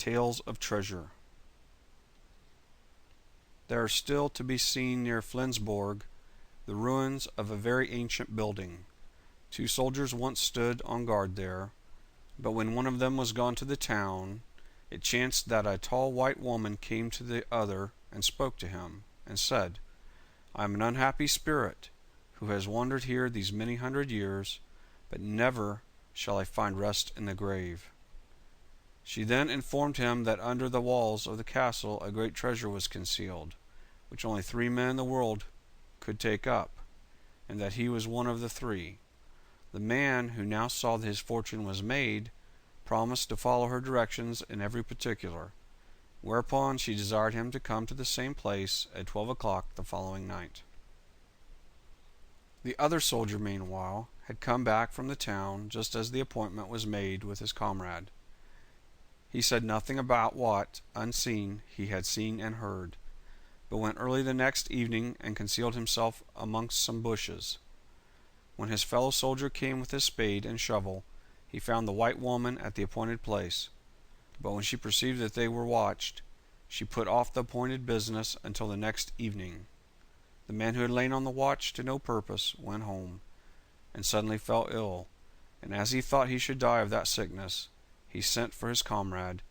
Tales of Treasure. There are still to be seen near Flensborg the ruins of a very ancient building. Two soldiers once stood on guard there, but when one of them was gone to the town, it chanced that a tall white woman came to the other and spoke to him, and said, "I am an unhappy spirit, who has wandered here these many hundred years, but never shall I find rest in the grave." She then informed him that under the walls of the castle a great treasure was concealed, which only 3 men in the world could take up, and that he was one of the 3. The man, who now saw that his fortune was made, promised to follow her directions in every particular, whereupon she desired him to come to the same place at 12 o'clock the following night. The other soldier, meanwhile, had come back from the town just as the appointment was made with his comrade. He said nothing about what, unseen, he had seen and heard, but went early the next evening and concealed himself amongst some bushes. When his fellow soldier came with his spade and shovel, he found the white woman at the appointed place, but when she perceived that they were watched, she put off the appointed business until the next evening. The man who had lain on the watch to no purpose went home, and suddenly fell ill, and as he thought he should die of that sickness, he sent for his comrade,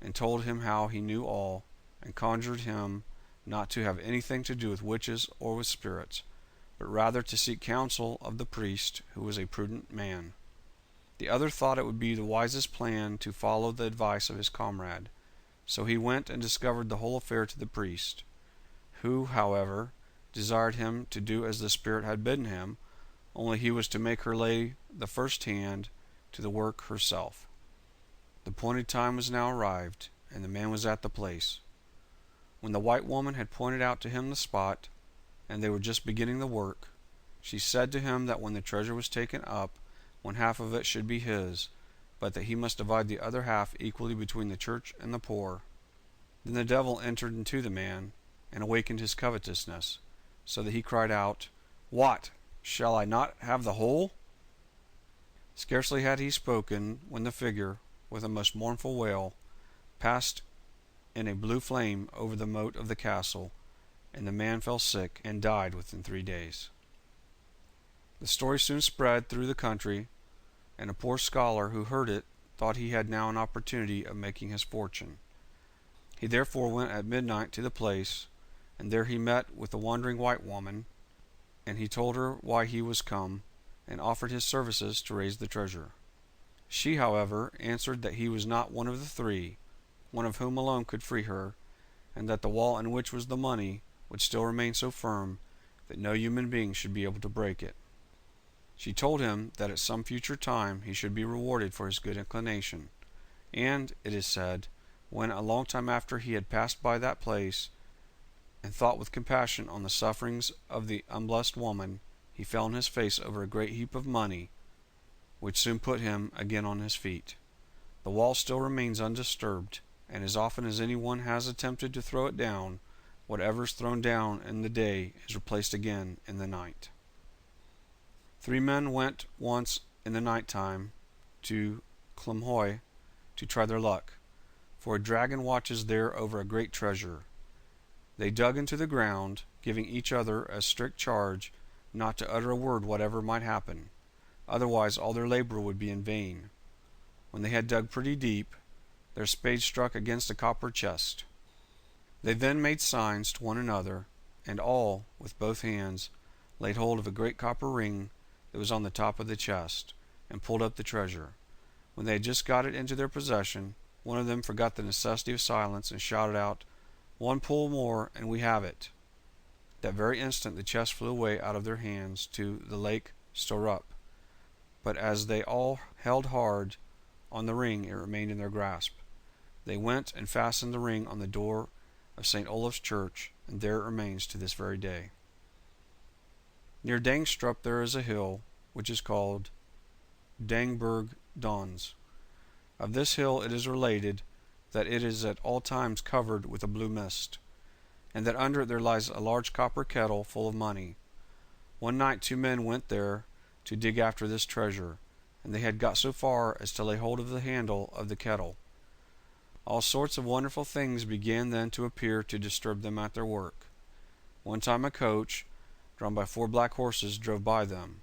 and told him how he knew all, and conjured him not to have anything to do with witches or with spirits, but rather to seek counsel of the priest, who was a prudent man. The other thought it would be the wisest plan to follow the advice of his comrade, so he went and discovered the whole affair to the priest, who, however, desired him to do as the spirit had bidden him, only he was to make her lay the first hand to the work herself. The appointed time was now arrived, and the man was at the place. When the white woman had pointed out to him the spot, and they were just beginning the work, she said to him that when the treasure was taken up, 1/2 of it should be his, but that he must divide the other half equally between the church and the poor. Then the devil entered into the man, and awakened his covetousness, so that he cried out, "What? Shall I not have the whole?" Scarcely had he spoken, when the figure, with a most mournful wail, passed in a blue flame over the moat of the castle, and the man fell sick and died within 3 days. The story soon spread through the country, and a poor scholar who heard it thought he had now an opportunity of making his fortune. He therefore went at midnight to the place, and there he met with the wandering white woman, and he told her why he was come, and offered his services to raise the treasure. She, however, answered that he was not one of the 3, one of whom alone could free her, and that the wall in which was the money would still remain so firm that no human being should be able to break it. She told him that at some future time he should be rewarded for his good inclination, and, it is said, when a long time after he had passed by that place, and thought with compassion on the sufferings of the unblessed woman, he fell on his face over a great heap of money, which soon put him again on his feet. The wall still remains undisturbed, and as often as any one has attempted to throw it down, whatever is thrown down in the day is replaced again in the night. 3 men went once in the night time to Klumhoi to try their luck, for a dragon watches there over a great treasure. They dug into the ground, giving each other a strict charge not to utter a word whatever might happen, otherwise all their labor would be in vain. When they had dug pretty deep, their spades struck against a copper chest. They then made signs to one another, and all, with both hands, laid hold of a great copper ring that was on the top of the chest, and pulled up the treasure. When they had just got it into their possession, one of them forgot the necessity of silence, and shouted out, "One pull more, and we have it." That very instant the chest flew away out of their hands to the lake Storup, but as they all held hard on the ring it remained in their grasp. They went and fastened the ring on the door of St. Olaf's church, and there it remains to this very day. Near Dangstrup there is a hill, which is called Dangberg Dons. Of this hill it is related that it is at all times covered with a blue mist, and that under it there lies a large copper kettle full of money. One night 2 men went there to dig after this treasure, and they had got so far as to lay hold of the handle of the kettle. All sorts of wonderful things began then to appear to disturb them at their work. One time a coach, drawn by 4 black horses, drove by them.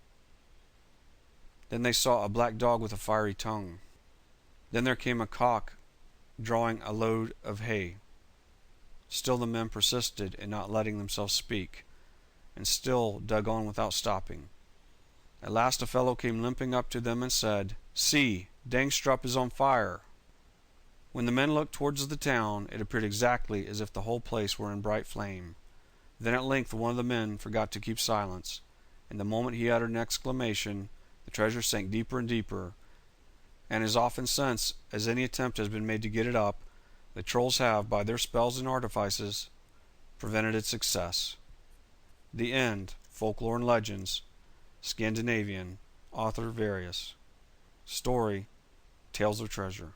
Then they saw a black dog with a fiery tongue. Then there came a cock drawing a load of hay. Still the men persisted in not letting themselves speak, and still dug on without stopping. At last a fellow came limping up to them and said, "See, Dangstrup is on fire." When the men looked towards the town, it appeared exactly as if the whole place were in bright flame. Then at length one of the men forgot to keep silence, and the moment he uttered an exclamation, the treasure sank deeper and deeper, and as often since as any attempt has been made to get it up, the trolls have, by their spells and artifices, prevented its success. The End. Folklore and Legends. Scandinavian. Author various. Story. Tales of Treasure.